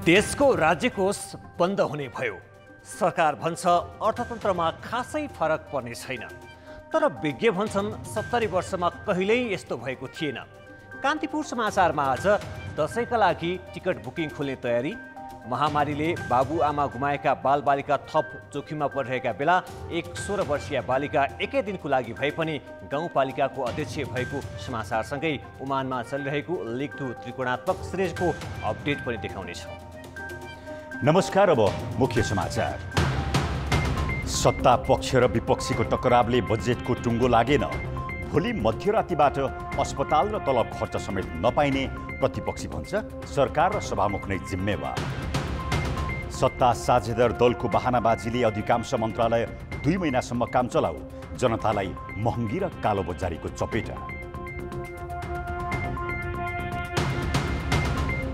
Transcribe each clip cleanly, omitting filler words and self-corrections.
देशको राज्यकोष बन्द हुने भयो। सरकार भन्छ अर्थतन्त्रमा खासै फरक पर्ने छैन, तर विज्ञ भन्छन् 70 वर्षमा कहिल्यै यस्तो भएको थिएन। कान्तिपुर समाचारमा आज दशैंका लागि टिकट बुकिङ खोल्ने तयारी, महामारीले बाबुआमा गुमाएका बालबालिका थप जोखिममा परिरहेका बेला एक 16 वर्षीय बालिका एकै दिनको लागि भए पनि गाउँपालिकाको अध्यक्ष भएको समाचारसँगै ओमानमा चलिरहेको लिग 2 त्रिकोणात्मक सिरिजको अपडेट पनि देखाउनेछौँ। नमस्कार। अब मुख्य समाचार। सत्ता पक्ष र विपक्षीको टकरावले बजेटको टुङ्गो लागेन। भोलि मध्यरातिबाट अस्पताल र तलब खर्च समेत नपाइने प्रतिपक्षी भन्छ, सरकार र सभामुख नै जिम्मेवार। सत्ता साझेदार दलको बहानाबाजीले अधिकांश मन्त्रालय 2 महिनासम्म काम चलाऊ, जनतालाई महँगी र कालो बजारीको चपेटा।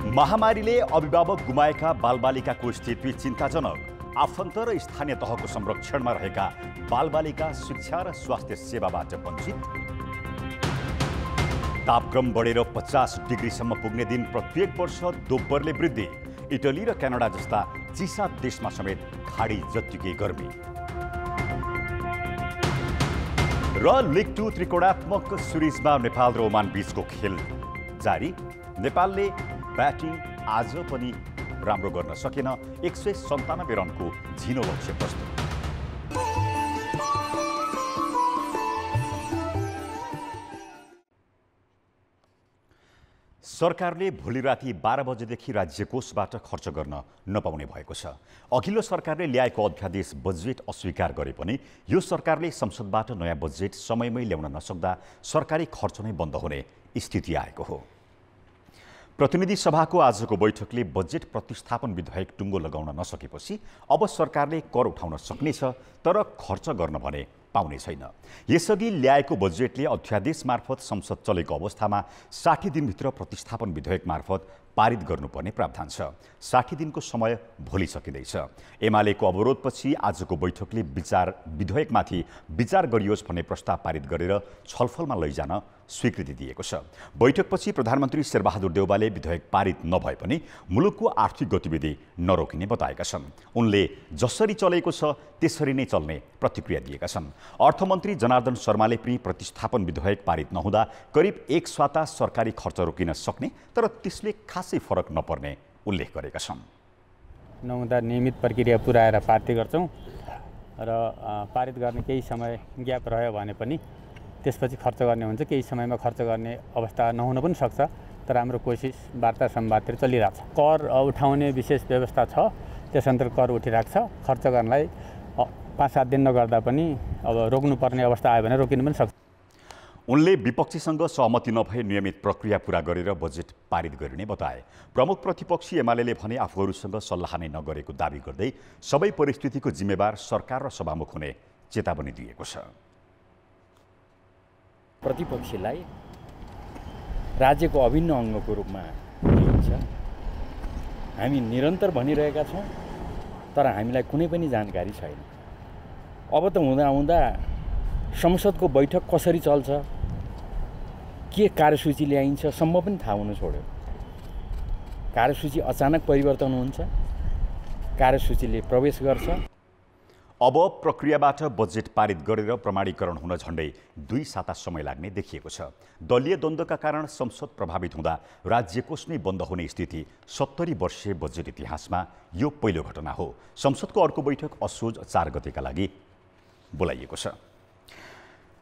महामारीले अभिभावक गुमाएका बालबालिकाको स्थिति चिन्ताजनक। आफन्त र स्थानीय तहको संरक्षणमा रहेका बालबालिका शिक्षा र स्वास्थ्य सेवाबाट वञ्चित। तापक्रम बढेर 50 डिग्रीसम्म पुग्ने दिन प्रत्येक वर्ष दोब्बरले वृद्धि। इटली र क्यानाडा जस्ता चिसा देशमा समेत खाडी जत्तिकै गर्मी। र लिग 2 त्रिकोणात्मक सिरिजमा नेपाल र ओमान बीचको खेल जारी। नेपालले ब्याटिङ आज पनि राम्रो गर्न सकेन। 197 रनको झिनो लक्ष्य प्रस्तुत। सरकारले भोलि राति 12 बजेदेखि राज्यकोषबाट खर्च गर्न नपाउने भएको छ। अघिल्लो सरकारले ल्याएको अध्यादेश बजेट अस्वीकार गरे पनि यो सरकारले संसदबाट नयाँ बजेट समयमै ल्याउन नसक्दा सरकारी खर्च नै बन्द हुने स्थिति आएको हो। प्रतिनिधि सभाको आजको बैठकले बजेट प्रतिस्थापन विधेयक टुङ्गो लगाउन नसकेपछि अब सरकारले कर उठाउन सक्नेछ, तर खर्च गर्न भने पाउने छैन। यसअघि ल्याएको बजेटले अध्यादेश मार्फत संसद चलेको अवस्थामा 60 दिनभित्र प्रतिस्थापन विधेयक मार्फत पारित गर्नुपर्ने प्रावधान छ। 60 दिनको समय भोलि सकिँदैछ। एमालेको अवरोधपछि आजको बैठकले विधेयकमाथि विचार गरियोस् भन्ने प्रस्ताव पारित गरेर छलफलमा लैजान स्वीकृति दिएको छ। बैठकपछि प्रधानमन्त्री शेरबहादुर देउवाले विधेयक पारित नभए पनि मुलुकको आर्थिक गतिविधि नरोकिने बताएका छन्। उनले जसरी चलेको छ त्यसरी नै चल्ने प्रतिक्रिया दिएका छन्। अर्थमन्त्री जनार्दन शर्माले पनि प्रतिस्थापन विधेयक पारित नहुँदा करिब 1 स्वाता सरकारी खर्च रोकिन सक्ने, तर त्यसले खासै फरक नपर्ने उल्लेख गरेका छन्। नहुँदा नियमित प्रक्रिया पुर्याएर पारित गर्छौँ र पारित गर्ने केही समय ग्याप रह्यो भने पनि त्यसपछि खर्च गर्ने हुन्छ। केही समयमा खर्च गर्ने अवस्था नहुन पनि सक्छ, तर हाम्रो कोसिस वार्ता संवादतिर चलिरहेको छ। कर उठाउने विशेष व्यवस्था छ, त्यस अन्तर्गत कर उठिरहेको छ। खर्च गर्नलाई 5-7 दिन नगर्दा पनि अब रोक्नुपर्ने अवस्था आयो भने रोकिनु पनि सक्छ। उनले विपक्षीसँग सहमति नभए नियमित प्रक्रिया पूरा गरेर बजेट पारित गरिने बताए। प्रमुख प्रतिपक्षी एमाले भने आफूहरूसँग सल्लाह नै नगरेको दावी गर्दै सबै परिस्थितिको जिम्मेवार सरकार र सभामुख हुने चेतावनी दिएको छ। प्रतिपक्षीलाई राज्यको अभिन्न अङ्गको रूपमा लिन्छ। हामी निरन्तर भनिरहेका छौँ, तर हामीलाई कुनै पनि जानकारी छैन। अब त हुँदा संसदको बैठक कसरी चल्छ, के कार्यसूची ल्याइन्छ सम्म पनि थाहा हुन छोड्यो। कार्यसूची अचानक परिवर्तन हुन्छ, कार्यसूचीले प्रवेश गर्छ। अब प्रक्रियाबाट बजेट पारित गरेर प्रमाणीकरण हुन झण्डै 2 साता समय लाग्ने देखिएको छ। दलीय द्वन्द्वका कारण संसद प्रभावित हुँदा राज्यकोष नै बन्द हुने स्थिति 70 वर्षीय बजेट इतिहासमा यो पहिलो घटना हो। संसदको अर्को बैठक असोज 4 गतेका लागि बोलाइएको छ।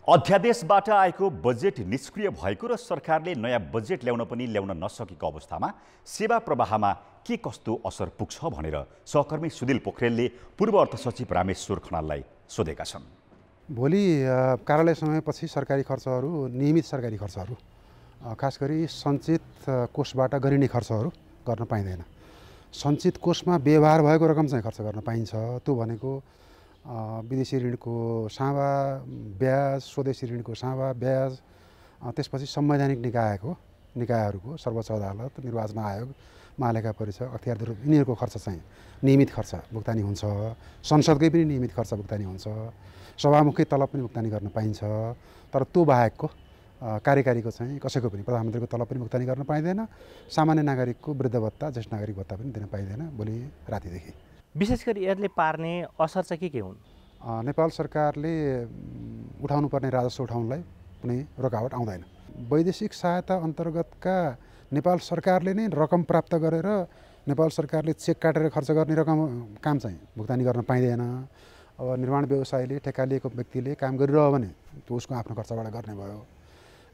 अध्यादेशबाट आएको बजेट निष्क्रिय भएको र सरकारले नयाँ बजेट ल्याउन नसकेको अवस्थामा सेवा प्रवाहमा के कस्तो असर पुग्छ भनेर सहकर्मी सुधिल पोखरेलले पूर्व अर्थ सचिव रामेश्वर खनाललाई सोधेका छन्। भोलि कार्यालय समयपछि सरकारी खर्चहरू, नियमित सरकारी खर्चहरू, खास गरी सञ्चित कोषबाट गरिने खर्चहरू गर्न पाइँदैन। सञ्चित कोषमा व्यवहार भएको रकम चाहिँ खर्च गर्न पाइन्छ। त्यो भनेको विदेशी ऋणको साँभा ब्याज, स्वदेशी ऋणको साँभा ब्याज, त्यसपछि संवैधानिक निकायहरूको सर्वोच्च अदालत, निर्वाचन आयोग, महालेखा परीक्षक, अख्तियार यिनीहरूको खर्च चाहिँ नियमित खर्च भुक्तानी हुन्छ। संसदकै पनि नियमित खर्च भुक्तानी हुन्छ। सभामुखकै तलब पनि भुक्तानी गर्न पाइन्छ। तर त्यो बाहेकको कार्यकारीको चाहिँ कसैको पनि प्रधानमन्त्रीको तलब पनि भुक्तानी गर्न पाइँदैन, सामान्य नागरिकको वृद्ध भत्ता ज्येष्ठ नागरिक भत्ता पनि दिन पाइँदैन भोलि रातिदेखि। विशेष गरी यसले पार्ने असर चाहिँ के हुन्? नेपाल सरकारले उठाउनुपर्ने राजस्व उठाउनलाई कुनै रोकावट आउँदैन। वैदेशिक सहायता अन्तर्गतका नेपाल सरकारले नै रकम प्राप्त गरेर नेपाल सरकारले चेक काटेर खर्च गर्ने रकम काम चाहिँ भुक्तानी गर्न पाइँदैन। अब निर्माण व्यवसायले ठेक्का लिएको व्यक्तिले काम गरिरह्यो भने त्यो उसको आफ्नो खर्चबाट गर्ने भयो,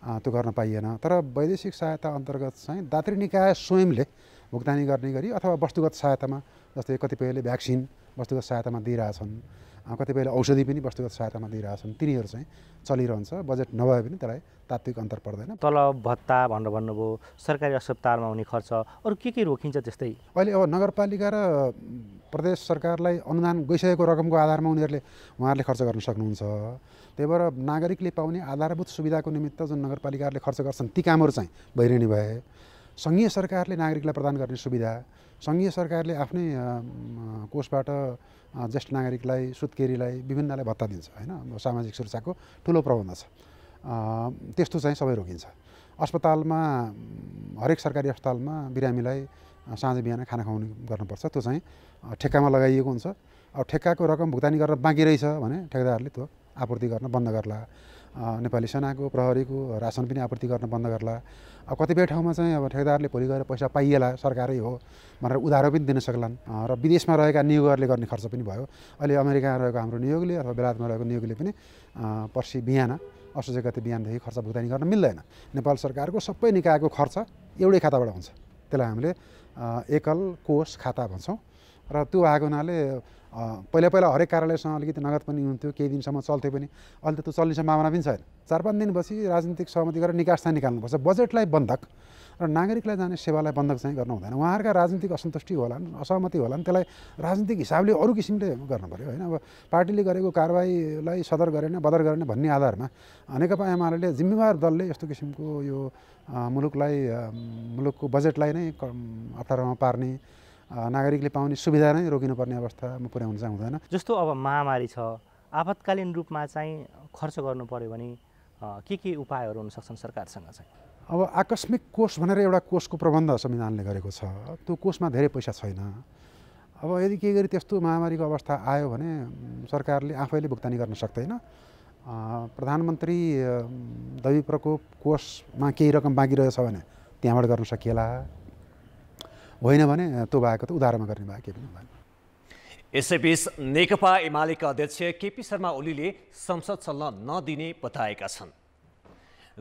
त्यो गर्न पाइएन। तर वैदेशिक सहायता अन्तर्गत चाहिँ दात्री निकाय स्वयंले भुक्तानी गर्ने गरी अथवा वस्तुगत सहायतामा, जस्तै कतिपयले भ्याक्सिन वस्तुगत सहायतामा दिइरहेछन्, कतिपयले औषधि पनि वस्तुगत सहायतामा दिइरहेछन्, तिनीहरू चाहिँ चलिरहन्छ। बजेट नभए पनि त्यसलाई तात्विक अन्तर पर्दैन। तलब भत्ता भनेर भन्नुभयो, सरकारी अस्पतालमा हुने खर्च, अरू के रोकिन्छ? त्यस्तै अहिले अब नगरपालिका र प्रदेश सरकारलाई अनुदान गइसकेको रकमको आधारमा उहाँहरूले खर्च गर्न सक्नुहुन्छ। त्यही भएर नागरिकले पाउने आधारभूत सुविधाको निमित्त जुन नगरपालिकाहरूले खर्च गर्छन् ती कामहरू चाहिँ भइरहने भए, सङ्घीय सरकारले नागरिकलाई प्रदान गर्ने सुविधा, सङ्घीय सरकारले आफ्नै कोषबाट ज्येष्ठ नागरिकलाई, सुत्केरीलाई, विभिन्नलाई भत्ता दिन्छ होइन, सामाजिक सुरक्षाको ठुलो प्रबन्ध छ, त्यस्तो चाहिँ सबै रोकिन्छ। अस्पतालमा हरेक सरकारी अस्पतालमा बिरामीलाई साँझ बिहान खाना खुवाउने गर्नुपर्छ, त्यो चाहिँ ठेक्कामा लगाइएको हुन्छ। अब ठेक्काको रकम भुक्तानी गरेर बाँकी रहेछ भने ठेकेदारले त्यो आपूर्ति गर्न बन्द गर्ला। नेपाली सेनाको, प्रहरीको रासन पनि आपूर्ति गर्न बन्द गर्ला। अब कतिपय ठाउँमा चाहिँ अब ठेकेदारले भोलि गएर पैसा पाइएला, सरकारै हो भनेर उधारो पनि दिन सक्लान्। र विदेशमा रहेका नियोगहरूले गर्ने खर्च पनि भयो। अहिले अमेरिकामा रहेको हाम्रो नियोगले अथवा बेलायतमा रहेको नियोगले पनि पर्सि बिहान 28 गते बिहानदेखि खर्च भुक्तानी गर्न मिल्दैन। नेपाल सरकारको सबै निकायको खर्च एउटै खाताबाट हुन्छ, त्यसलाई हामीले एकल कोष खाता भन्छौँ। र त्यो भएको हुनाले पहिला हरेक कार्यालयसँग अलिकति नगद पनि हुन्थ्यो, केही दिनसम्म चल्थ्यो पनि, अहिले त त्यो चल्ने सम्भावना पनि छैन। 4-5 दिनपछि राजनीतिक सहमति गरेर निकास चाहिँ निकाल्नुपर्छ। बजेटलाई बन्धक र नागरिकलाई जाने सेवालाई बन्धक चाहिँ गर्नु हुँदैन। उहाँहरूका राजनीतिक असन्तुष्टि होलान्, असहमति होलान्, त्यसलाई राजनीतिक हिसाबले अरू किसिमले गर्नु पऱ्यो होइन। अब पार्टीले गरेको कारबाहीलाई सदर गरेन, बदर गरेन भन्ने आधारमा नेकपा एमाले जिम्मेवार दलले यस्तो किसिमको यो मुलुकको बजेटलाई नै अप्ठ्यारोमा पार्ने, नागरिकले पाउने सुविधा नै रोकिनुपर्ने अवस्थामा पुर्याउनु चाहिँ हुँदैन। जस्तो अब महामारी छ, आपतकालीन रूपमा चाहिँ खर्च गर्नु पर्यो भने के उपायहरू हुन सक्छन् सरकारसँग चाहिँ? अब आकस्मिक कोष भनेर एउटा कोषको प्रबन्ध संविधानले गरेको छ, त्यो कोषमा धेरै पैसा छैन। अब यदि केही गरी त्यस्तो महामारीको अवस्था आयो भने सरकारले आफैले भुक्तानी गर्न सक्दैन। प्रधानमन्त्री दैवी प्रकोप कोषमा केही रकम बाँकी रहेछ भने त्यहाँबाट गर्न सकिएला, होइन भने त्यो भएको त उधारोमा गर्ने भए केही पनि हुँदैन। यसैबीच नेकपा एमालेका अध्यक्ष केपी शर्मा ओलीले संसद चल्न नदिने बताएका छन्।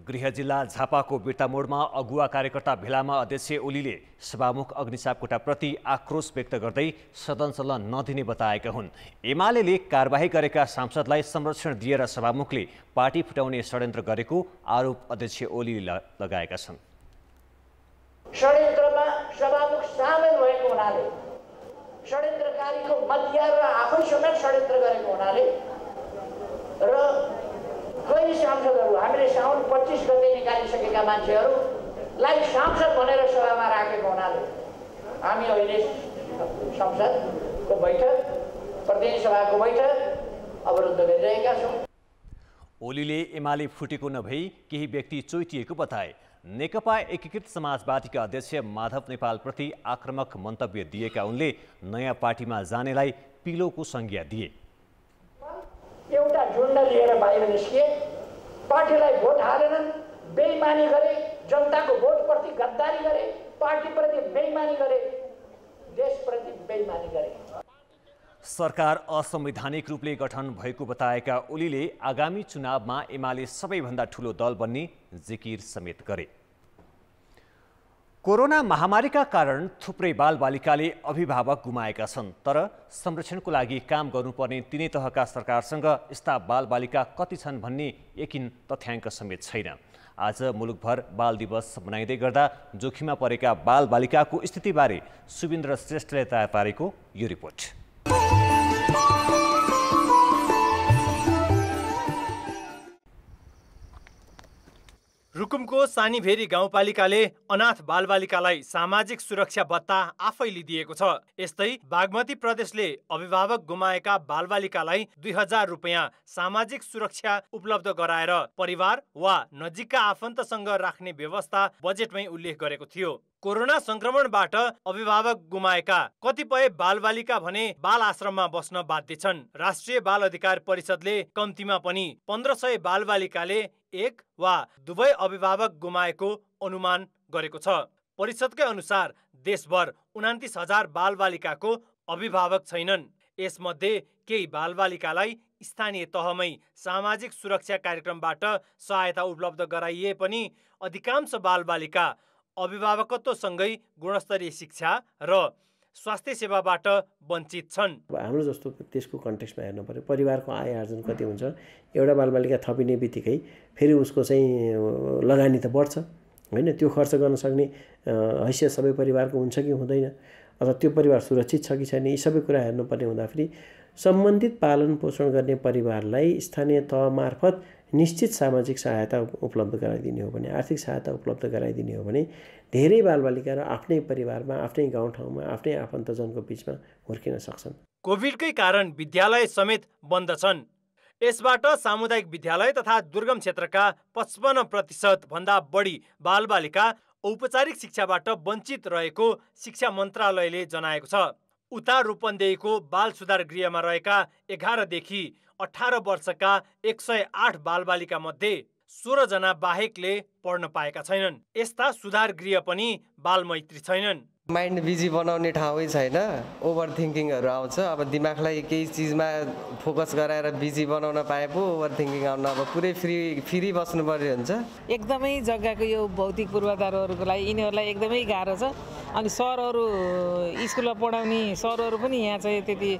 गृह जिल्ला झापाको बिर्तामोडमा अगुवा कार्यकर्ता भेलामा अध्यक्ष ओलीले सभामुख अग्निसाप कोटाप्रति आक्रोश व्यक्त गर्दै सदन चल्न नदिने बताएका हुन्। एमालेले कारबाही गरेका सांसदलाई संरक्षण दिएर सभामुखले पार्टी फुटाउने षड्यन्त्र गरेको आरोप अध्यक्ष ओलीले लगाएका छन्। षड्यन्त्रमा सभामुख सामेल भएको हुनाले, षड्यन्त्रकारीको मध्यस्थता र आफै समेत षड्यन्त्र गरेको हुनाले र कई सांसदहरू हामीले साउन 25 गते निकालिसकेका मान्छेहरूलाई सांसद भनेर सभामा राखेको हुनाले हामी अहिले संसदको बैठक, प्रतिनिधि सभाको बैठक अवरुद्ध गरिरहेका छौँ। ओलीले एमाले फुटेको नभई केही व्यक्ति चोइटिएको बताए। नेकपा एकीकृत समाजवादीका अध्यक्ष माधव नेपालप्रति आक्रामक मन्तव्य दिएका उनले नयाँ पार्टीमा जानेलाई पिलोको संज्ञा दिए। एउटा झुन्ड लिएर बाहिर निस्किए, पार्टीलाई भोट हालेनन्, बेइमानी गरे, जनताको भोटप्रति गद्दारी गरे, पार्टीप्रति बेइमानी गरे, देशप्रति बेइमानी गरे। सरकार असंवैधानिक रूपले गठन भएको बताएका ओलीले आगामी चुनावमा एमाले सबैभन्दा ठूलो दल बन्ने जिकिर समेत गरे। कोरोना महामारीका कारण थुप्रै बालबालिकाले अभिभावक गुमाएका छन्, तर संरक्षणको लागि काम गर्नुपर्ने तिनै तहका सरकारसँग यस्ता बालबालिका कति छन् भन्ने यकिन तथ्याङ्क समेत छैन। आज मुलुकभर बाल दिवस मनाइँदै गर्दा जोखिममा परेका बालबालिकाको स्थितिबारे सुबिन्द्र श्रेष्ठले तयार पारेको यो रिपोर्ट। रुकुमको सानीभेरी गाउँपालिकाले अनाथ बालबालिकालाई सामाजिक सुरक्षा भत्ता आफैले दिएको छ। यस्तै बागमती प्रदेशले अभिभावक गुमाएका बालबालिकालाई 2000 रुपैयाँ सामाजिक सुरक्षा उपलब्ध गराएर परिवार वा नजिकका आफन्तसँग राख्ने व्यवस्था बजेटमै उल्लेख गरेको थियो। कोरोना संक्रमणबाट अभिभावक गुमाएका कतिपय बालबालिका भने बाल आश्रममा बस्न बाध्य छन्। राष्ट्रिय बाल अधिकार परिषदले कम्तीमा पनि 1500 बालबालिकाले एक वा दुवै अभिभावक गुमाएको अनुमान गरेको छ। परिषदकै अनुसार देशभर 29,000 बालबालिकाको अभिभावक छैनन्। यसमध्ये केही बालबालिकालाई स्थानीय तहमै सामाजिक सुरक्षा कार्यक्रमबाट सहायता उपलब्ध गराइए पनि अधिकांश बालबालिका अभिभावकत्वसँगै गुणस्तरीय शिक्षा र स्वास्थ्य सेवाबाट वञ्चित छन्। हाम्रो जस्तो त्यसको कन्टेक्स्टमा हेर्नु पर्यो, परिवारको आय आर्जन कति हुन्छ, एउटा बालबालिका थपिने बित्तिकै फेरि उसको चाहिँ लगानी त बढ्छ होइन, त्यो खर्च गर्न सक्ने हैसियत सबै परिवारको हुन्छ कि हुँदैन, अथवा त्यो परिवार सुरक्षित छ कि छैन, यी सबै कुरा हेर्नुपर्ने हुँदाखेरि सम्बन्धित पालन पोषण गर्ने परिवारलाई स्थानीय तह मार्फत निश्चित सामाजिक सहायता उपलब्ध गराइदिने हो भने, आर्थिक सहायता उपलब्ध गराइदिने हो भने धेरै बालबालिका र आफ्नै परिवारमा, आफ्नै गाउँठाउँमा, आफ्नै आफन्तजनको बिचमा हुर्किन सक्छन्। कोभिडकै कारण विद्यालय समेत बन्द छन्। यसबाट सामुदायिक विद्यालय तथा दुर्गम क्षेत्रका 55% भन्दा बढी बालबालिका औपचारिक शिक्षाबाट वञ्चित रहेको शिक्षा मन्त्रालयले जनाएको छ। उता रूपन्देहीको बाल सुधार गृहमा रहेका 11 देखि 18 वर्षका 108 बालबालिका मध्ये 16 जना बाहेकले पढ्न पाएका छैनन्। यस्ता सुधार गृह पनि बालमैत्री छैनन्। माइन्ड बिजी बनाउने ठाउँै छैन, ओभर थिङ्किङहरू आउँछ। अब दिमागलाई केही चिजमा फोकस गराएर बिजी बनाउन पाए पो ओभर थिङ्किङ आउन, अब पुरै फ्री बस्नु पर्ने हुन्छ। एकदमै जग्गाको यो भौतिक पूर्वाधारहरूको लागि यिनीहरूलाई एकदमै गाह्रो छ। अनि सरहरू स्कुलमा पढाउने सरहरू पनि यहाँ चाहिँ त्यति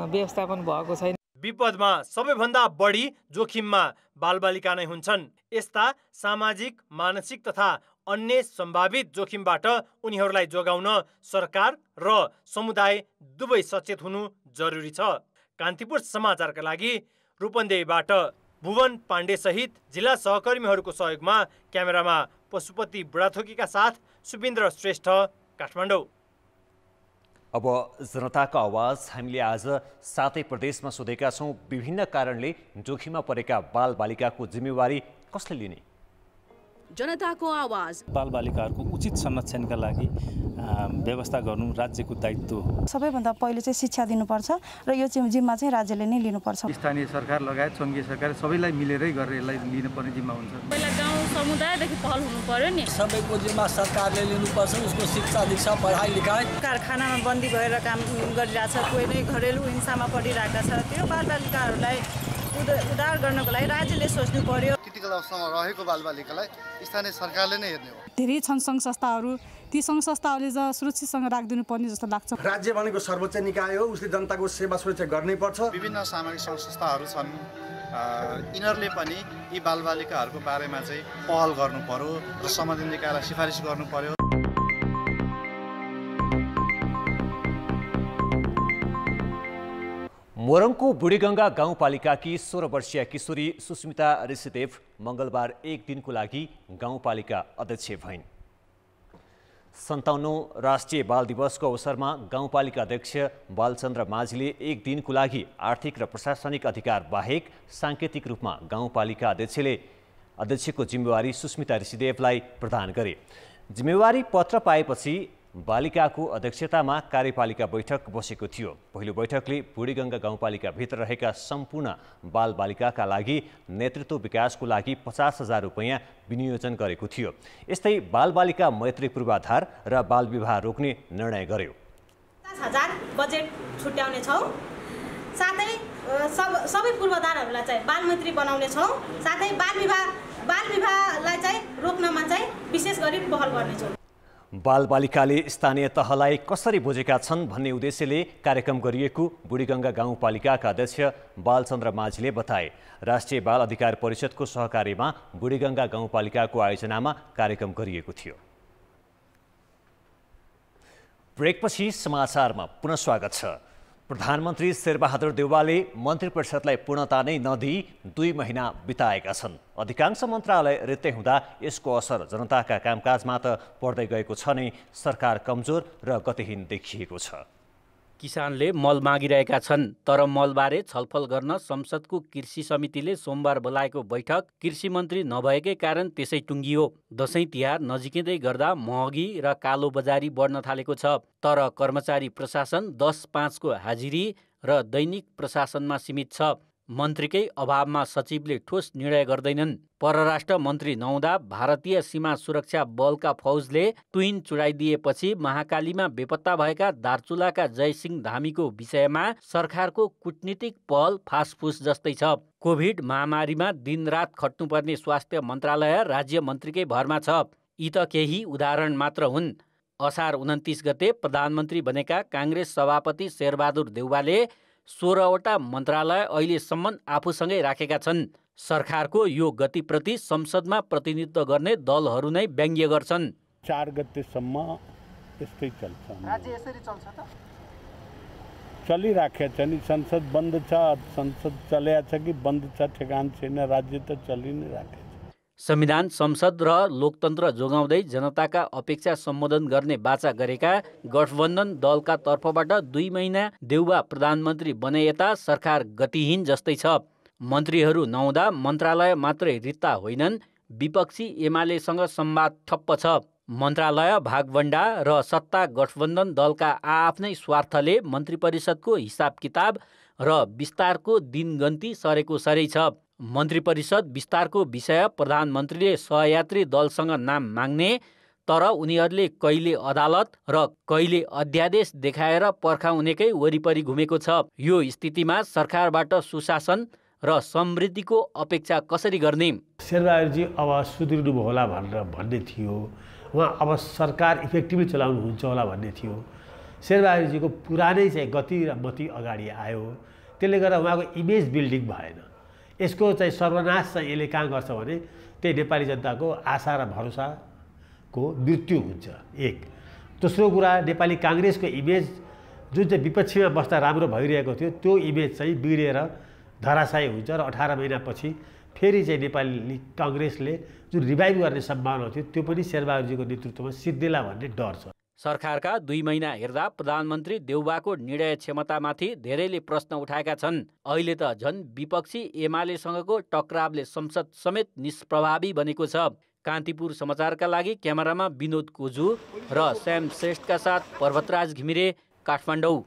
व्यवस्थापन भएको छैन। विपदमा सबैभन्दा बढी जोखिममा बालबालिका नै हुन्छन्। यस्ता सामाजिक, मानसिक तथा अन्य सम्भावित जोखिमबाट उनीहरूलाई जोगाउन सरकार र समुदाय दुवै सचेत हुनु जरुरी छ। कान्तिपुर समाचारका लागि रूपन्देहीबाट भुवन पाण्डे सहित जिल्ला सहकर्मीहरूको सहयोगमा क्यामेरामा पशुपति बुढाथोकीका साथ सुबिन्द्र श्रेष्ठ, काठमाडौँ। अब जनताको आवाज हामीले आज 7 प्रदेशमा सोधेका छौँ। विभिन्न कारणले जोखिममा परेका बालबालिकाको जिम्मेवारी कसले लिने? जनताको आवाज। बालबालिकाहरूको उचित संरक्षणका लागि व्यवस्था गर्नु राज्यको दायित्व हो। सबैभन्दा पहिले चाहिँ शिक्षा दिनुपर्छ र यो जिम्मा चाहिँ राज्यले नै लिनुपर्छ। स्थानीय सरकार लगायत सङ्घीय सरकार सबैलाई मिलेरै गरेर यसलाई लिनुपर्ने जिम्मा हुन्छ। पहिला गाउँ समुदायदेखि पहल हुनु पर्यो नि। सबैको जिम्मा सरकारले लिनुपर्छ, उसको शिक्षा दीक्षा पढाइ लेखाइ। कारखानामा बन्दी भएर काम गरिरहेछ, कोही नै घरेलु हिंसामा परिरहेका छ। त्यो बालबालिकाहरूलाई उद्धार गर्नको लागि राज्यले सोच्नु पर्यो। क्रिटिकल अवस्थामा रहेको बालबालिकालाई स्थानीय सरकारले नै हेर्ने हो। धेरै छन् सङ्घ संस्थाहरू, ती सङ्घ संस्थाहरूले सुरक्षितसँग राखिदिनु पर्ने जस्तो लाग्छ। राज्य भनेको सर्वोच्च निकाय हो, उसले जनताको सेवा सुरक्षा गर्नै पर्छ। विभिन्न सामाजिक सङ्घ संस्थाहरू छन्, यिनीहरूले पनि यी बालबालिकाहरूको बारेमा चाहिँ पहल गर्नु पर्यो र सम्बन्धित निकायलाई सिफारिस गर्नु पर्यो। मोरङको बुढीगङ्गा गाउँपालिकाकी 16 वर्षीय किशोरी सुस्मिता ऋषिदेव मङ्गलबार एक दिनको लागि गाउँपालिका अध्यक्ष भइन्। 57औं राष्ट्रिय बाल दिवसको अवसरमा गाउँपालिका अध्यक्ष बालचन्द्र माझीले एक दिनको लागि आर्थिक र प्रशासनिक अधिकार बाहेक साङ्केतिक रूपमा गाउँपालिका अध्यक्षको जिम्मेवारी सुस्मिता ऋषिदेवलाई प्रदान गरे। जिम्मेवारी पत्र पाएपछि बालिकाको अध्यक्षतामा कार्यपालिका बैठक बसेको थियो। पहिलो बैठकले बुढीगङ्गा गाउँपालिकाभित्र रहेका सम्पूर्ण बालबालिकाका लागि नेतृत्व विकासको लागि 50,000 रुपैयाँ विनियोजन गरेको थियो। यस्तै बालबालिका मैत्री पूर्वाधार र बालविवाह रोक्ने निर्णय गर्यो। 50,000 बजेट छुट्याउने छौँ, साथै सबै पूर्वाधारहरूलाई चाहिँ बालमैत्री बनाउने छौँ, साथै बालविवाहलाई चाहिँ रोक्नमा चाहिँ विशेष गरी पहल गर्नेछौँ। बालबालिकाले स्थानीय तहलाई कसरी बुझेका छन् भन्ने उद्देश्यले कार्यक्रम गरिएको बुढीगङ्गा गाउँपालिकाका अध्यक्ष बालचन्द्र माझीले बताए। राष्ट्रिय बाल अधिकार परिषदको सहकार्यमा बुढीगङ्गा गाउँपालिकाको आयोजनामा कार्यक्रम गरिएको थियो। ब्रेकपछि समाचारमा पुनः स्वागत छ। प्रधानमन्त्री शेरबहादुर देउवाले मन्त्री परिषदलाई पूर्णता नै नदिई 2 महिना बिताएका छन्। अधिकांश मन्त्रालय रित्तै हुँदा यसको असर जनताका कामकाजमा त पर्दै गएको छ नै सरकार कमजोर र गतिहीन देखिएको छ। किसानले मल मागिरहेका छन्, तर मलबारे छलफल गर्न संसदको कृषि समितिले सोमबार बोलाएको बैठक कृषि मन्त्री नभएकै कारण त्यसै टुङ्गियो। दशैं तिहार नजिकिँदै गर्दा महँगी र कालो बजारी बढ्न थालेको छ, तर कर्मचारी प्रशासन 10-5 को हाजिरी र दैनिक प्रशासनमा सीमित छ। मन्त्रीकै अभावमा सचिवले ठोस निर्णय गर्दैनन्। परराष्ट्र मन्त्री नहुँदा भारतीय सीमा सुरक्षा बलका फौजले तुइन चुडाइदिएपछि महाकालीमा बेपत्ता भएका दार्चुलाका जयसिंह धामीको विषयमा सरकारको कूटनीतिक पहल फासफुस जस्तै छ। कोभिड महामारीमा दिनरात खट्नुपर्ने स्वास्थ्य मन्त्रालय राज्य मन्त्रीकै भरमा छ। यी त केही उदाहरण मात्र हुन्। असार 29 गते प्रधानमन्त्री बनेका काङ्ग्रेस सभापति शेरबहादुर देउवाले 16वटा मन्त्रालय अहिलेसम्म आफूसँगै राखेका छन्। सरकारको यो गतिप्रति संसदमा प्रतिनिधित्व गर्ने दलहरू नै व्यङ्ग्य गर्छन्। 4 गतेसम्म यस्तै चल्छ। राज्य यसरी चल्छ त? चलिराखेको छ नि। संसद बन्द छ, संसद चलेको छ कि बन्द छ ठेगान छैन। राज्य त चलि नै राखेको छ। संविधान, संसद र लोकतन्त्र जोगाउँदै जनताका अपेक्षा सम्बोधन गर्ने बाचा गरेका गठबन्धन दलका तर्फबाट 2 महिना देउवा प्रधानमन्त्री बने यता सरकार गतिहीन जस्तै छ। मन्त्रीहरू नहुँदा मन्त्रालय मात्रै रित्ता होइनन्, विपक्षी एमालेसँग संवाद ठप्प छ। मन्त्रालय भागवण्डा र सत्ता गठबन्धन दलका आफ्नै स्वार्थले मन्त्री परिषदको हिसाब किताब र विस्तारको दिनगन्ती सरेको सरै छ। मन्त्री परिषद विस्तारको विषय प्रधानमन्त्रीले सहयात्री दलसँग नाम माग्ने, तर उनीहरूले कहिले अदालत र कहिले अध्यादेश देखाएर पर्खाउनेकै वरिपरि घुमेको छ। यो स्थितिमा सरकारबाट सुशासन र समृद्धिको अपेक्षा कसरी गर्ने? शेरबहादुरजी अब सुध्रिनु होला भनेर भन्ने थियो, उहाँ अब सरकार इफेक्टिभली चलाउनुहुन्छ होला भन्ने थियो। शेरबहादुरजीको पुरानै चाहिँ गति र मति अगाडि आयो, त्यसले गर्दा उहाँको इमेज बिल्डिङ भएन। यसको चाहिँ सर्वनाश चाहिँ यसले कहाँ गर्छ भने त्यही नेपाली जनताको आशा र भरोसाको मृत्यु हुन्छ। एक दोस्रो कुरा, नेपाली काङ्ग्रेसको इमेज जुन चाहिँ विपक्षीमा बस्दा राम्रो भइरहेको थियो त्यो इमेज चाहिँ बिग्रिएर धराशायी हुन्छ र 18 महिनापछि फेरि चाहिँ नेपाली काङ्ग्रेसले जुन रिभाइभ गर्ने सम्भावना थियो त्यो पनि शेरबहादुरजीको नेतृत्वमा सिद्धिला भन्ने डर छ। सरकारका 2 महिना हेर्दा प्रधानमन्त्री देउवाको निर्णय क्षमतामाथि धेरैले प्रश्न उठाएका छन्। अहिले त झन् विपक्षी एमालेसँगको टक्रावले संसद समेत निष्प्रभावी बनेको छ। कान्तिपुर समाचारका लागि क्यामेरामा विनोद कोजु र श्याम श्रेष्ठका साथ पर्वतराज घिमिरे, काठमाडौँ।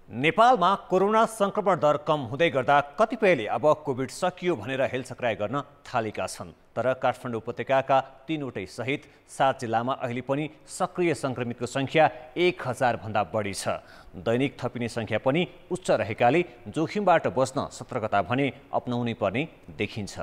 नेपालमा कोरोना संक्रमण दर कम हुँदै गर्दा कतिपयले अब कोभिड सकियो भनेर हेलचक्राइ गर्न थालेका छन्। तर काठमाडौँ उपत्यकाका 3वटै सहित 7 जिल्लामा अहिले पनि सक्रिय संक्रमितको संख्या 1000 भन्दा बढी छ। दैनिक थपिने संख्या पनि उच्च रहेकाले जोखिमबाट बच्न सतर्कता भने अपनाउनै पर्ने देखिन्छ।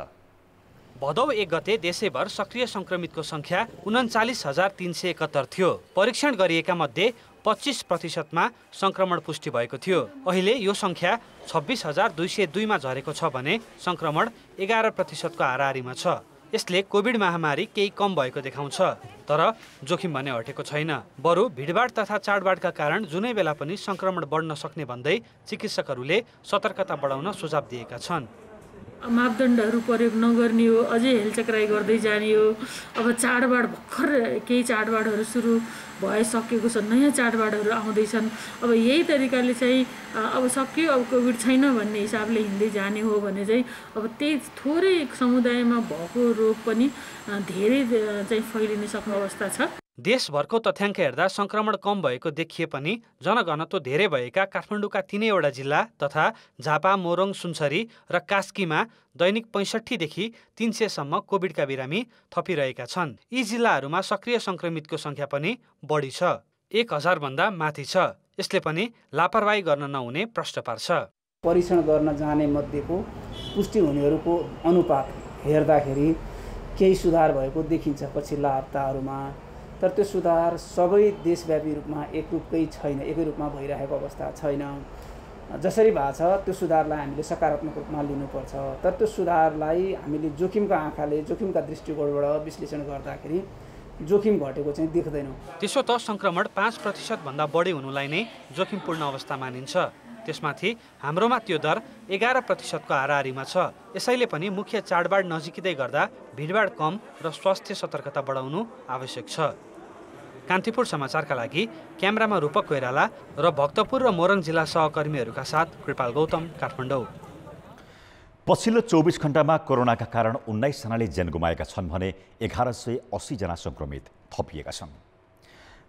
भदौ 1 गते देशैभर सक्रिय संक्रमितको संख्या 39,371 थियो। परीक्षण गरिएका मध्ये 25% संक्रमण पुष्टि भएको थियो। अहिले यो संख्या 26,202 मा झरेको छ भने संक्रमण 11% को हाराहारीमा छ। यसले कोभिड महामारी केही कम भएको देखाउँछ, तर जोखिम भने हटेको छैन। बरु भिडभाड तथा चाडबाडका कारण जुनै बेला पनि संक्रमण बढ्न सक्ने भन्दै चिकित्सकहरूले सतर्कता बढाउन सुझाव दिएका छन्। मापदण्डहरू प्रयोग नगर्ने हो, अझै हेलचक्राइ गर्दै जाने हो। अब चाडबाड भर्खर केही चाडबाडहरू सुरु भइसकेको छ, नयाँ चाडबाडहरू आउँदैछन्। अब यही तरिकाले चाहिँ अब सकियो, अब कोभिड छैन भन्ने हिसाबले हिँड्दै जाने हो भने चाहिँ अब त्यही थोरै समुदायमा भएको रोग पनि धेरै चाहिँ फैलिन सक्ने अवस्था छ। देशभरको तथ्याङ्क हेर्दा संक्रमण कम भएको देखिए पनि जनघनत्व धेरै भएका काठमाडौँका 3वटा जिल्ला तथा झापा, मोरङ, सुनसरी र कास्कीमा दैनिक 65 देखि 300 सम्म कोभिडका बिरामी थपिरहेका छन्। यी जिल्लाहरूमा सक्रिय संक्रमितको संख्या पनि बढी छ, 1000 भन्दा माथि छ। यसले पनि लापरवाही गर्न नहुने प्रश्न पार्छ। परीक्षण गर्न जाने मध्येको पुष्टि हुनेहरूको अनुपात हेर्दाखेरि केही सुधार भएको देखिन्छ पछिल्ला हप्ताहरूमा, तर त्यो सुधार सबै देशव्यापी रूपमा एकरूपकै छैन, एकै रूपमा भइरहेको अवस्था छैन। जसरी भएको छ त्यो सुधारलाई हामीले सकारात्मक रूपमा लिनुपर्छ, तर त्यो सुधारलाई हामीले जोखिमका आँखाले, जोखिमका दृष्टिकोणबाट विश्लेषण गर्दाखेरि जोखिम घटेको चाहिँ देख्दैनौँ। त्यसो त संक्रमण 5% भन्दा बढी हुनुलाई नै जोखिमपूर्ण अवस्था मानिन्छ। त्यसमाथि हाम्रोमा त्यो दर 11% को हाराहारीमा छ। यसैले पनि मुख्य चाडबाड नजिकै गर्दा भिडभाड कम र स्वास्थ्य सतर्कता बढाउनु आवश्यक छ। कान्तिपुर समाचारका लागि क्यामेरामा रूपक कोइराला र भक्तपुर र मोरङ जिल्ला सहकर्मीहरूका साथ कृपाल गौतम, काठमाडौँ। पछिल्लो 24 घण्टामा कोरोनाका कारण 19 जनाले ज्यान गुमाएका छन् भने 1180 जना संक्रमित थपिएका छन्।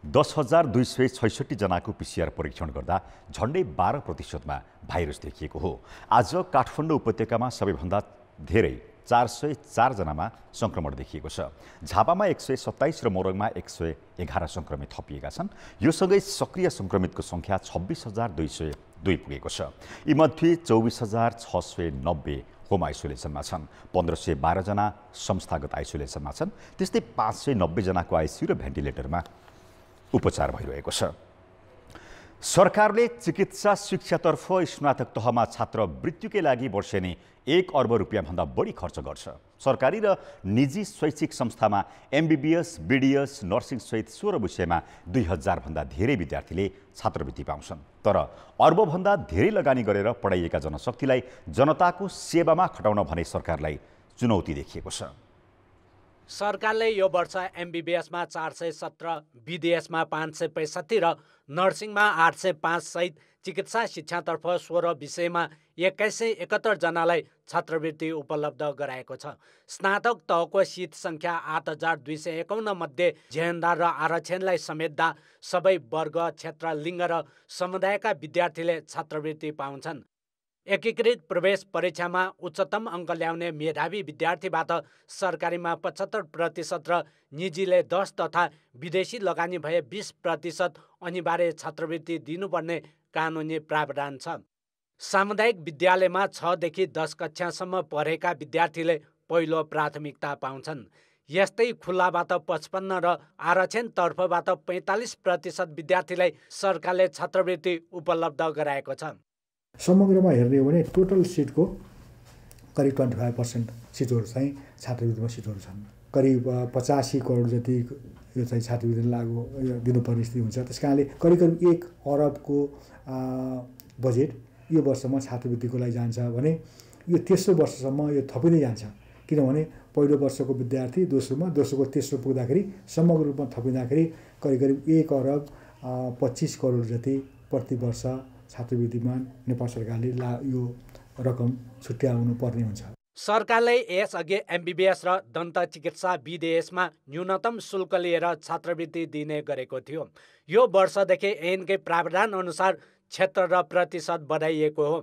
10,266 जनाको PCR परीक्षण गर्दा झन्डै 12% भाइरस देखिएको हो। आज काठमाडौँ उपत्यकामा सबैभन्दा धेरै 404 जनामा संक्रमण देखिएको छ। झापामा 127 र मोरङमा 111 संक्रमित थपिएका छन्। यो सँगै सक्रिय संक्रमितको संख्या 26,202 पुगेको छ। यीमध्ये 24,690 होम आइसोलेसनमा छन्, 1,512 जना संस्थागत आइसोलेसनमा छन्, त्यस्तै 590 जनाको आइसियु र भेन्टिलेटरमा उपचार भइरहेको छ। सरकारले चिकित्सा शिक्षातर्फ स्नातक तहमा छात्रवृत्तिकै लागि वर्षेनी 1 अर्ब रुपियाँभन्दा बढी खर्च गर्छ। सरकारी र निजी शैक्षिक संस्थामा MBBS, BDS, नर्सिङ सहित 16 विषयमा 2000 भन्दा धेरै विद्यार्थीले छात्रवृत्ति पाउँछन्। तर अर्बभन्दा धेरै लगानी गरेर पढाइएका जनशक्तिलाई जनताको सेवामा खटाउन भने सरकारलाई चुनौती देखिएको छ। सरकारले यो वर्ष MBBSमा 417, BDSमा 565 र नर्सिङमा 805 सहित चिकित्सा शिक्षातर्फ 16 विषयमा 2171 जनालाई छात्रवृत्ति उपलब्ध गराएको छ। स्नातक तहको सिट सङ्ख्या 8251 मध्ये झेन्दार र आरक्षणलाई समेट्दा सबै वर्ग, क्षेत्र, लिङ्ग र समुदायका विद्यार्थीले छात्रवृत्ति पाउँछन्। एकीकृत प्रवेश परीक्षामा उच्चतम अङ्क ल्याउने मेधावी विद्यार्थीबाट सरकारीमा 75% र निजीले 10 तथा विदेशी लगानी भए 20% अनिवार्य छात्रवृत्ति दिनुपर्ने कानुनी प्रावधान छ। सामुदायिक विद्यालयमा 6 देखि 10 कक्षासम्म पढेका विद्यार्थीले पहिलो प्राथमिकता पाउँछन्। यस्तै खुल्लाबाट 55 र आरक्षण तर्फबाट 45% विद्यार्थीलाई सरकारले छात्रवृत्ति उपलब्ध गराएको छ। समग्रमा हेर्ने हो भने टोटल सिटको करिब 25% सिटहरू चाहिँ छात्रवृत्तिमा सिटहरू छन्। करिब 85 करोड जति यो चाहिँ छात्रवृत्ति लागू दिनुपर्ने स्थिति हुन्छ। त्यस कारणले करिब 1 अरबको बजेट यो वर्षमा छात्रवृत्तिको लागि जान्छ भने यो तेस्रो वर्षसम्म यो थपिँदै जान्छ। किनभने पहिलो वर्षको विद्यार्थी दोस्रोमा, दोस्रोको तेस्रो पुग्दाखेरि समग्र रूपमा थपिँदाखेरि करिब 1 अरब 25 करोड जति प्रति वर्ष छात्रवृत्तिमा नेपाल सरकारले यो रकम छुट्याउनु पर्ने हुन्छ। सरकारले यसअघि MBBS र दन्त चिकित्सा BDSमा न्यूनतम शुल्क लिएर छात्रवृत्ति दिने गरेको थियो। यो वर्षदेखि ऐनकै प्रावधान अनुसार क्षेत्र र प्रतिशत बढाइएको हो।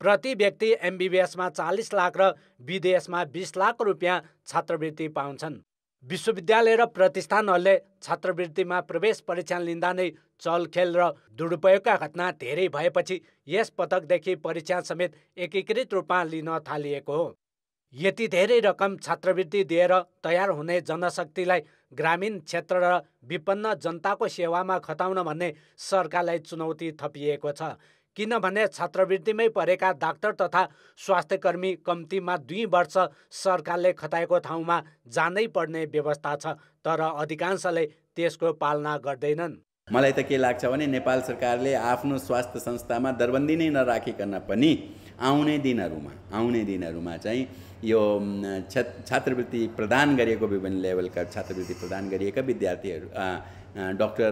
प्रति व्यक्ति MBBSमा 40 लाख र BDSमा 20 लाख रुपियाँ छात्रवृत्ति पाउँछन्। विश्वविद्यालय र प्रतिष्ठानहरूले छात्रवृत्तिमा प्रवेश परीक्षा लिँदा नै चलखेल र दुरुपयोगका घटना धेरै भएपछि यस पटकदेखि परीक्षा समेत एकीकृत रूपमा लिन थालिएको हो। यति धेरै रकम छात्रवृत्ति दिएर तयार हुने जनशक्तिलाई ग्रामीण क्षेत्र र विपन्न जनताको सेवामा खटाउन भन्ने सरकारलाई चुनौती थपिएको छ। किनभने छात्रवृत्तिमै पढेका डाक्टर तथा स्वास्थ्यकर्मी कम्तीमा 2 वर्ष सरकारले खटाएको ठाउँमा जानै पर्ने व्यवस्था छ, तर अधिकांशले त्यसको पालना गर्दैनन्। मलाई त के लाग्छ भने नेपाल सरकारले आफ्नो स्वास्थ्य संस्थामा दरबन्दी नै नराखिकन पनि आउने दिनहरूमा चाहिँ यो छात्रवृत्ति प्रदान गरिएको विभिन्न लेभलका छात्रवृत्ति प्रदान गरिएका विद्यार्थीहरू डाक्टर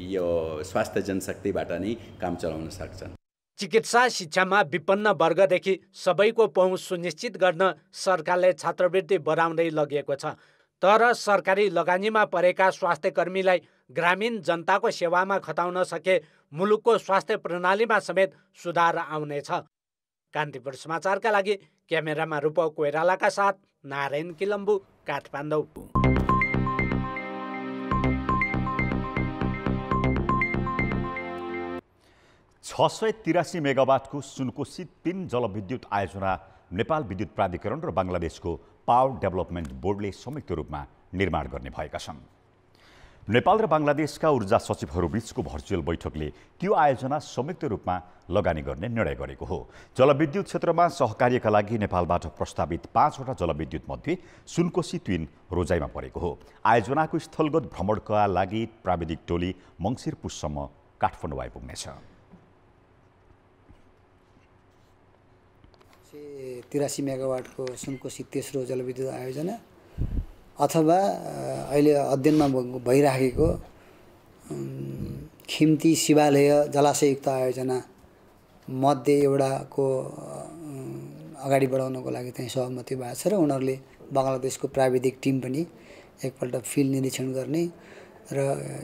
यो स्वास्थ्य जनशक्तिबाट नै काम चलाउन सक्छन्। चिकित्सा शिक्षामा विपन्न वर्गदेखि सबैको पहुँच सुनिश्चित गर्न सरकारले छात्रवृत्ति बढाउँदै लगेको छ। तर सरकारी लगानीमा परेका स्वास्थ्यकर्मीलाई ग्रामीण जनताको सेवामा खटाउन सके मुलुकको स्वास्थ्य प्रणालीमा समेत सुधार आउनेछ। कान्तिपुर समाचारका लागि क्यामेरामा रूपक कोइरालाका साथ नारायण किलम्बु, काठमाडौँ। 683 मेगावाटको सुनकोशी 3 जलविद्युत आयोजना नेपाल विद्युत प्राधिकरण र बङ्गलादेशको पावर डेभलपमेन्ट बोर्डले संयुक्त रूपमा निर्माण गर्ने भएका छन्। नेपाल र बङ्गलादेशका ऊर्जा सचिवहरूबीचको भर्चुअल बैठकले त्यो आयोजना संयुक्त रूपमा लगानी गर्ने निर्णय गरेको हो। जलविद्युत क्षेत्रमा सहकार्यका लागि नेपालबाट प्रस्तावित 5वटा जलविद्युत मध्ये सुनकोशी 3 रोजाइमा परेको हो। आयोजनाको स्थलगत भ्रमणका लागि प्राविधिक टोली मङ्सिर पुससम्म काठमाडौँ आइपुग्नेछ। 183 मेगावाटको सुनकोशी तेस्रो जलविद्युत आयोजना अथवा अहिले अध्ययनमा भइराखेको खिम्ती शिवालय जलाशययुक्त आयोजना मध्ये एउटाको अगाडि बढाउनको लागि चाहिँ सहमति भएको छ र उनीहरूले बङ्गलादेशको प्राविधिक टिम पनि एकपल्ट फिल्ड निरीक्षण गर्ने र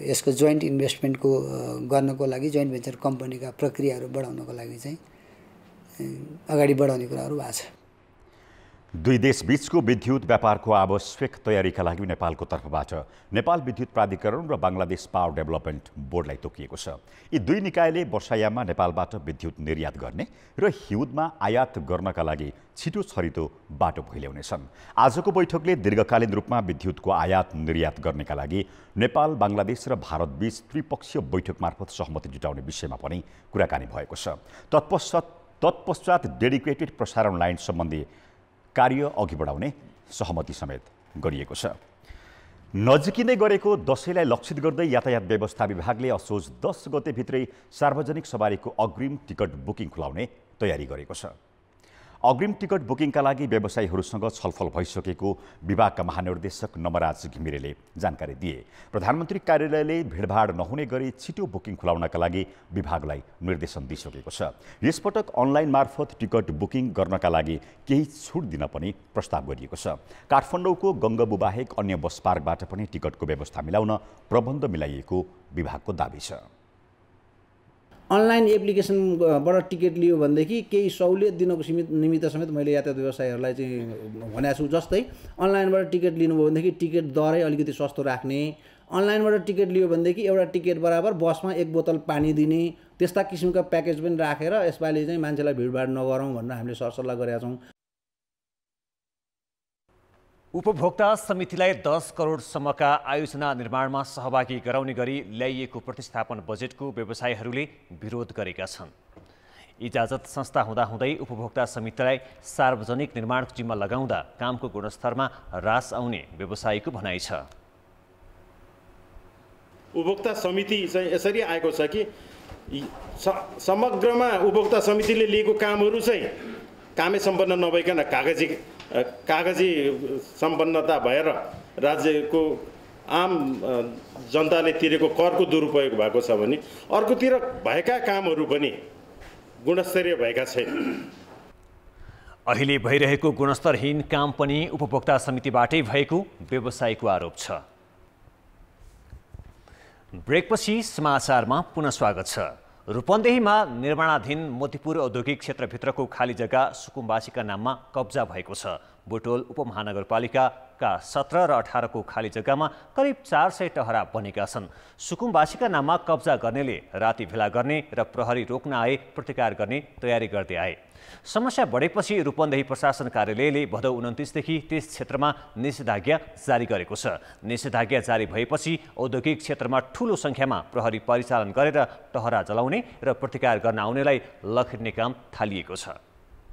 यसको जोइन्ट इन्भेस्टमेन्टको गर्नको लागि जोइन्ट भेन्चर कम्पनीका प्रक्रियाहरू बढाउनको लागि चाहिँ अगाडि बढाउने कुराहरू भएको छ। दुई देश बीचको विद्युत व्यापारको आवश्यक तयारीका लागि नेपालको तर्फबाट नेपाल विद्युत प्राधिकरण र बांग्लादेश पावर डेभलपमेन्ट बोर्डलाई तोकिएको छ। यी दुई निकायले वर्षायाममा नेपालबाट विद्युत निर्यात गर्ने र हिउँदमा आयात गर्नका लागि छिटो छरितो बाटो भइल्याउनेछन्। आजको बैठकले दीर्घकालीन रूपमा विद्युतको आयात निर्यात गर्नका लागि नेपाल, बांग्लादेश र भारतबीच त्रिपक्षीय बैठक मार्फत सहमति जुटाउने विषयमा पनि कुराकानी भएको छ। तत्पश्चात डेडिकेटेड प्रसारण लाइन सम्बन्धी कार्य अघि बढाउने सहमति समेत गरिएको छ। नजिकिँदै गरेको दशैंलाई लक्षित गर्दै यातायात व्यवस्था विभागले असोज 10 गतेभित्रै सार्वजनिक सवारीको अग्रिम टिकट बुकिङ खुलाउने तयारी गरेको छ। अग्रिम टिकट बुकिङका लागि व्यवसायीहरूसँग छलफल भइसकेको विभागका महानिर्देशक नमराज घिमिरेले जानकारी दिए। प्रधानमन्त्री कार्यालयले भिडभाड नहुने गरी छिटो बुकिङ खुलाउनका लागि विभागलाई निर्देशन दिइसकेको छ। यसपटक अनलाइन मार्फत टिकट बुकिङ गर्नका लागि केही छुट दिन पनि प्रस्ताव गरिएको छ। काठमाडौँको गङ्गबु बाहेक अन्य बस पार्कबाट पनि टिकटको व्यवस्था मिलाउन प्रबन्ध मिलाइएको विभागको दाबी छ। अनलाइन एप्लिकेसनबाट टिकट लियो भनेदेखि केही सहुलियत दिनको निमित्त समेत मैले यातायात व्यवसायीहरूलाई चाहिँ भनेको छु। जस्तै अनलाइनबाट टिकट लिनुभयो भनेदेखि टिकट दरै अलिकति सस्तो राख्ने, अनलाइनबाट टिकट लियो भनेदेखि एउटा टिकट बराबर बसमा 1 बोतल पानी दिने, त्यस्ता किसिमका प्याकेज पनि राखेर यसपालि चाहिँ मान्छेलाई भिडभाड नगरौँ भनेर हामीले सरसल्लाह गरेका छौँ। उपभोक्ता समितिलाई 10 करोडसम्मका आयोजना निर्माणमा सहभागी गराउने गरी ल्याइएको प्रतिस्थापन बजेटको व्यवसायीहरूले विरोध गरेका छन्। इजाजत संस्था हुँदाहुँदै उपभोक्ता समितिलाई सार्वजनिक निर्माणको जिम्मा लगाउँदा कामको गुणस्तरमा ह्रास आउने व्यवसायीको भनाइ छ। उपभोक्ता समिति चाहिँ यसरी आएको छ कि समग्रमा उपभोक्ता समितिले लिएको कामहरू चाहिँ कामै सम्पन्न नभइकन कागजी सम्पन्नता भएर राज्यको आम जनताले तिरेको करको दुरुपयोग भएको छ भने अर्कोतिर भएका कामहरू पनि गुणस्तरीय भएका छैनन्। अहिले भइरहेको गुणस्तरहीन काम पनि उपभोक्ता समितिबाटै भएको व्यवसायीको आरोप छ। ब्रेकपछि समाचारमा पुनः स्वागत छ। रूपन्देहीमा निर्माणाधीन मोतीपुर औद्योगिक क्षेत्रभित्रको खाली जग्गा सुकुम्बासीका नाममा कब्जा भएको छ। बुटोल उपमहानगरपालिकाका 17 र 18 को खाली जग्गामा करिब 400 टहरा बनेका छन्। सुकुम्बासीका नाममा कब्जा गर्नेले राति भेला गर्ने र प्रहरी रोक्न आए प्रतिकार गर्ने तयारी गर्दै आए। समस्या बढेपछि रूपन्देही प्रशासन कार्यालयले भदौ 29 देखि त्यस क्षेत्रमा निषेधाज्ञा जारी गरेको छ। निषेधाज्ञा जारी भएपछि औद्योगिक क्षेत्रमा ठूलो संख्यामा प्रहरी परिचालन गरेर टहरा जलाउने र प्रतिकार गर्न आउनेलाई लखेट्ने काम थालिएको छ।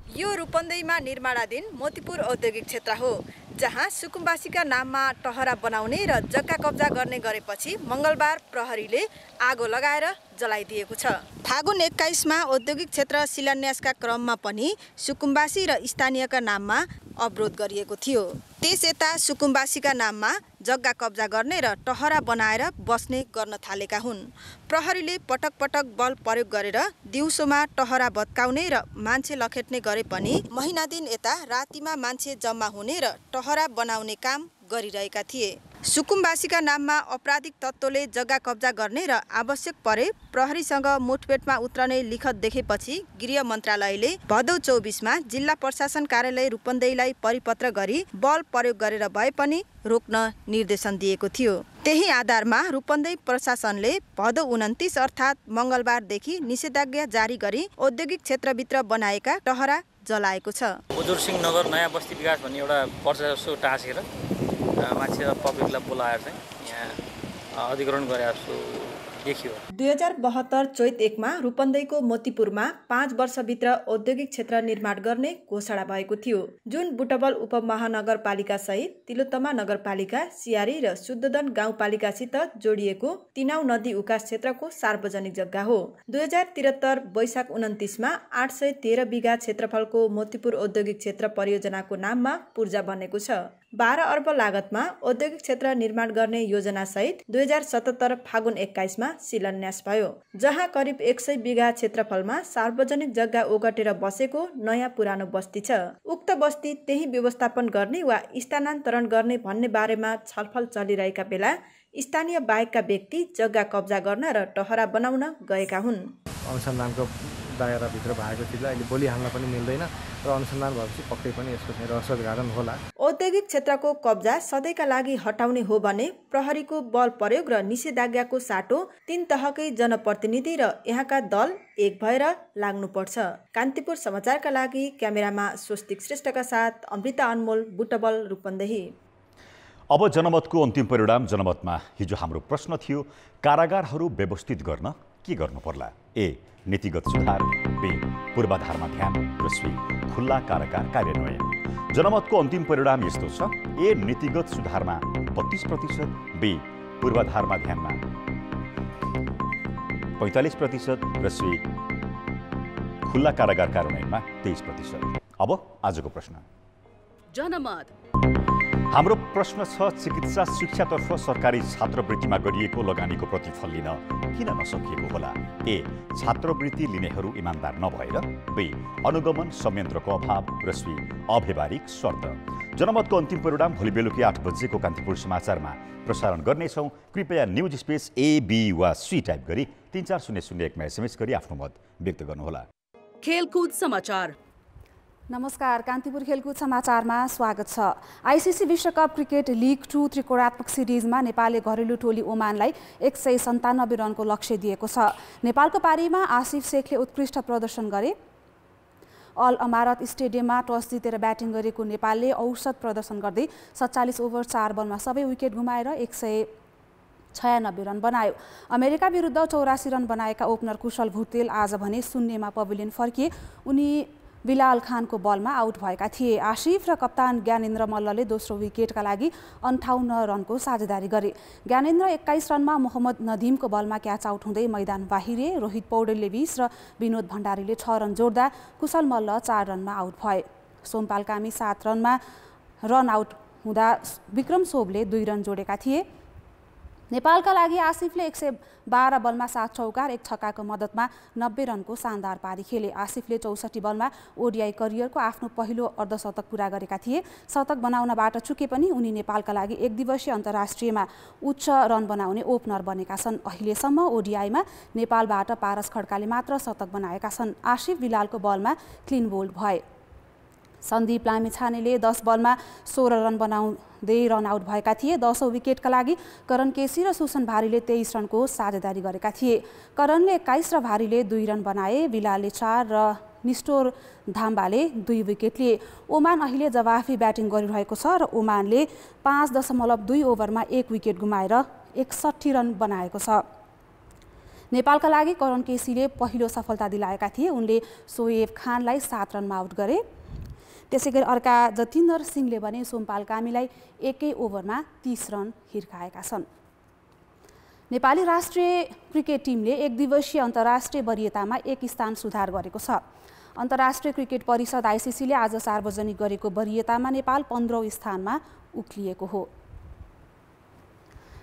यो रूपन्देहीमा निर्माणाधीन मोतीपुर औद्योगिक क्षेत्र हो, जहाँ सुकुम्बासीका नाममा टहरा बनाउने र जग्गा कब्जा गर्ने गरेपछि मंगलबार प्रहरीले आगो लगाएर जलाइदिएको छ। फागुन 21 मा औद्योगिक क्षेत्र शिलान्यासका क्रममा पनि सुकुम्बासी र स्थानीयका नाममा अवरोध गरिएको थियो। त्यस यता सुकुम्बासीका नाममा जग्गा कब्जा गर्ने र टहरा बनाएर बस्ने गर्न थालेका हुन्। प्रहरीले पटक पटक बल प्रयोग गरेर दिउँसोमा टहरा भत्काउने र मान्छे लखेट्ने गरे पनि महिना दिन यता रातिमा मान्छे जम्मा हुने र टहरा बनाउने काम गरिरहेका थिए। सुकुम्बासीका नाममा आपराधिक तत्त्वले जग्गा कब्जा गर्ने र आवश्यक परे प्रहरीसँग मुठभेडमा उत्रने लिखत देखेपछि गृह मन्त्रालयले भदौ 24 मा जिल्ला प्रशासन कार्यालय रूपन्देहीलाई परिपत्र गरी बल प्रयोग गरेर भए पनि रोक्न निर्देशन दिएको थियो। त्यही आधारमा रूपन्देही प्रशासनले भदौ 29 अर्थात् मंगलबारदेखि निषेधाज्ञा जारी गरी औद्योगिक क्षेत्रभित्र बनाएका टहरा जलाएको छ। उजुर सिंह नगर नयाँ बस्ती विकास भन्ने एउटा पर्चा जस्तो टाँसेर मान्छे पब्लिकलाई बोलाएर चाहिँ यहाँ अधिग्रहण गरेको छु देखियो। 2072 चैत 1 मा रूपन्देहीको मोतीपुरमा 5 वर्षभित्र औद्योगिक क्षेत्र निर्माण गर्ने घोषणा भएको थियो, जुन बुटवल उपमहानगरपालिका सहित तिलोत्तमा नगरपालिका, सियारी र शुद्धोदन गाउँपालिकासित जोडिएको तिनाउ नदी उकास क्षेत्रको सार्वजनिक जग्गा हो। 2073 वैशाख 29 मा 813 बिघा क्षेत्रफलको मोतीपुर औद्योगिक क्षेत्र परियोजनाको नाममा पूर्जा बनेको छ। 12 अर्ब लागतमा औद्योगिक क्षेत्र निर्माण गर्ने योजना सहित 2077 फागुन 21 मा शिलान्यास भयो, जहाँ करिब 100 बिघा क्षेत्रफलमा सार्वजनिक जग्गा ओगटेर बसेको नयाँ पुरानो बस्ती छ। उक्त बस्ती त्यही व्यवस्थापन गर्ने वा स्थानान्तरण गर्ने भन्ने बारेमा छलफल चलिरहेका बेला स्थानीय बाहेकका व्यक्ति जग्गा कब्जा गर्न र टहरा बनाउन गएका हुन्। अनुसन्धानको दायराभित्र भएको चिजलाई अहिले बोली हाल्न पनि मिल्दैन र अनुसन्धान भएपछि पक्कै पनि यसको चाहिँ रहस्योद्घाटन होला। औद्योगिक क्षेत्रको कब्जा सधैँका लागि हटाउने हो भने प्रहरीको बल प्रयोग र निषेधाज्ञाको साटो 3 तहकै जनप्रतिनिधि र यहाँका दल एक भएर लाग्नुपर्छ। कान्तिपुर समाचारका लागि क्यामेरामा स्वस्तिक श्रेष्ठका साथ अमृता अनमोल, बुटवल, रूपन्देही। अब जनमतको अन्तिम परिणाम। जनमतमा हिजो हाम्रो प्रश्न थियो, कारागारहरू व्यवस्थित गर्न के गर्नु पर्ला? ए, नीतिगत सुधार, बी, पूर्वाधारमा ध्यान र सी, खुल्ला कारागार कार्यान्वयन। जनमतको अन्तिम परिणाम यस्तो छ, ए, नीतिगत सुधारमा 32%, बी, पूर्वाधारमा ध्यानमा 45% र सी, खुल्ला कारागार कार्यान्वयनमा 23%। अब आजको प्रश्न। जनमत हाम्रो प्रश्न छ, चिकित्सा शिक्षातर्फ सरकारी छात्रवृत्तिमा गरिएको लगानीको प्रतिफल लिन किन नसकिएको होला? ए, छात्रवृत्ति लिनेहरू इमान्दार नभएर, बी, अनुगमन संयन्त्रको अभाव र सी, अव्यावहारिक शर्त। जनमतको अन्तिम परिणाम भोलि बेलुकी 8 बजेको कान्तिपुर समाचारमा प्रसारण गर्नेछौँ। कृपया न्युज स्पेस ए, बी वा सी टाइप गरी 34001 मा एसएमएस गरी आफ्नो मत व्यक्त गर्नुहोला। खेलकुद समाचार। नमस्कार, कान्तिपुर खेलकुद समाचारमा स्वागत छ। आइसिसी विश्वकप क्रिकेट लिग 2 त्रिकोणात्मक सिरिजमा नेपालले घरेलु टोली ओमानलाई 197 रनको लक्ष्य दिएको छ। नेपालको पारीमा आसिफ शेखले उत्कृष्ट प्रदर्शन गरे। अल अमारत स्टेडियममा टस जितेर ब्याटिङ गरेको नेपालले औसत प्रदर्शन गर्दै 47 ओभर 4 बलमा सबै विकेट गुमाएर 196 रन बनायो। अमेरिका विरुद्ध 84 रन बनाएका ओपनर कुशल भुटेल आज भने शून्यमा पभिलियन फर्किए। उनी बिलाल खानको बलमा आउट भएका थिए। आसिफ र कप्तान ज्ञानेन्द्र मल्लले दोस्रो विकेटका लागि 58 रनको साझेदारी गरे। ज्ञानेन्द्र 21 रनमा मोहम्मद नदिमको बलमा क्याच आउट हुँदै मैदान बाहिरे। रोहित पौडेलले 20 र विनोद भण्डारीले 6 रन जोड्दा कुशल मल्ल 4 रनमा आउट भए। सोमपाल कामी 7 रनमा रन आउट हुँदा विक्रम सोबले 2 रन जोडेका थिए। नेपालका लागि आसिफले 112 बलमा 7 चौका र 1 छक्काको मद्दतमा 90 रनको शानदार पारी खेले। आसिफले 64 बलमा ओडिआई करियरको आफ्नो पहिलो अर्धशतक पुरा गरेका थिए। शतक बनाउनबाट चुके पनि उनी नेपालका लागि एक दिवसीय अन्तर्राष्ट्रियमा उच्च रन बनाउने ओपनर बनेका छन्। अहिलेसम्म ओडिआईमा नेपालबाट पारस खड्काले मात्र शतक बनाएका छन्। आसिफ बिलालको बलमा क्लिन बोल्ड भए। सन्दीप लामिछानेले 10 बलमा 16 रन बनाउँदै रन आउट भएका थिए। 10औं विकेटका लागि करण केसी र सुसन भारीले 23 रनको साझेदारी गरेका थिए। करणले 21 र भारीले 2 रन बनाए। बिलालले 4 र निष्ठोर धाम्बाले 2 विकेट लिए। ओमान अहिले जवाफी ब्याटिङ गरिरहेको छ र ओमानले 5.2 ओभरमा 1 विकेट गुमाएर 61 रन बनाएको छ। नेपालका लागि करण केसीले पहिलो सफलता दिलाएका थिए। उनले सोएब खानलाई 7 रनमा आउट गरे। त्यसैगरी अर्का जतिन्दर सिंहले भने सोमपाल कामीलाई 1 ओभरमा 30 रन हिर्काएका छन्। नेपाली राष्ट्रिय क्रिकेट टिमले एक दिवसीय अन्तर्राष्ट्रिय वरियतामा 1 स्थान सुधार गरेको छ। अन्तर्राष्ट्रिय क्रिकेट परिषद आइसिसीले आज सार्वजनिक गरेको वरियतामा नेपाल 15औं स्थानमा उक्लिएको हो।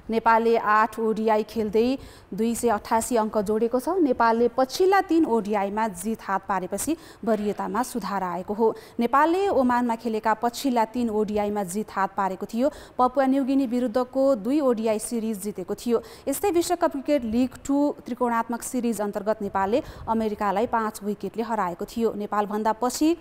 नेपालले 8 ओडिआई खेल्दै 288 अङ्क जोडेको छ। नेपालले पछिल्ला 3 ओडिआईमा जित हात पारेपछि वरियतामा सुधार आएको हो। नेपालले ओमानमा खेलेका पछिल्ला 3 ओडिआईमा जित हात पारेको थियो। पपुवा न्युगिनी विरुद्धको 2 ओडिआई सिरिज जितेको थियो। यस्तै विश्वकप क्रिकेट लिग 2 त्रिकोणात्मक सिरिज अन्तर्गत नेपालले अमेरिकालाई 5 विकेटले हराएको थियो। नेपालभन्दा पछि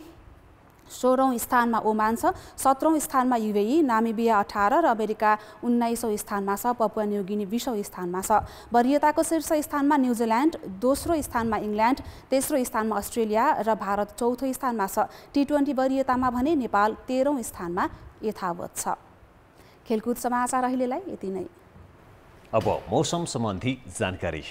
16औं स्थानमा ओमान छ, 17औं स्थानमा युएई, नामिबिया 18 र अमेरिका 19औं स्थानमा छ। पपुवा न्युगिनी 20औं स्थानमा छ। वरियताको शीर्ष स्थानमा न्युजिल्यान्ड, दोस्रो स्थानमा इङ्ल्यान्ड, तेस्रो स्थानमा अस्ट्रेलिया र भारत चौथो स्थानमा छ। टी20 वरियतामा भने नेपाल 13औं स्थानमा यथावत छ। खेलकुद समाचार अहिलेलाई यति नै। अब मौसम सम्बन्धी जानकारी।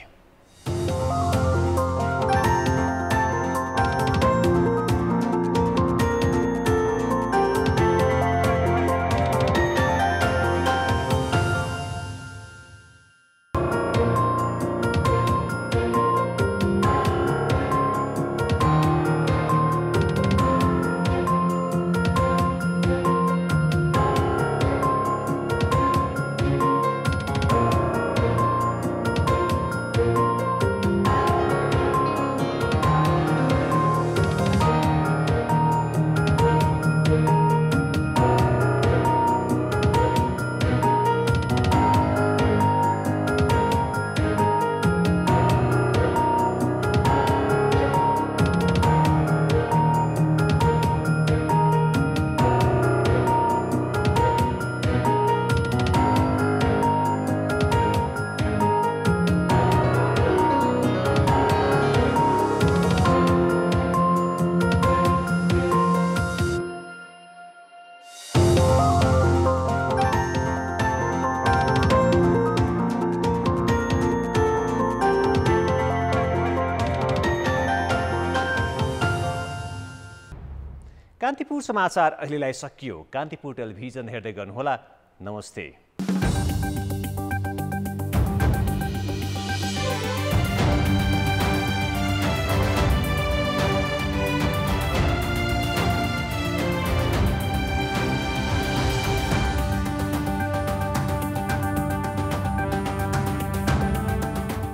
कान्तिपुर समाचार अहिलेलाई सकियो। कान्तिपुर टेलिभिजन हेर्दै गर्नुहोला। नमस्ते।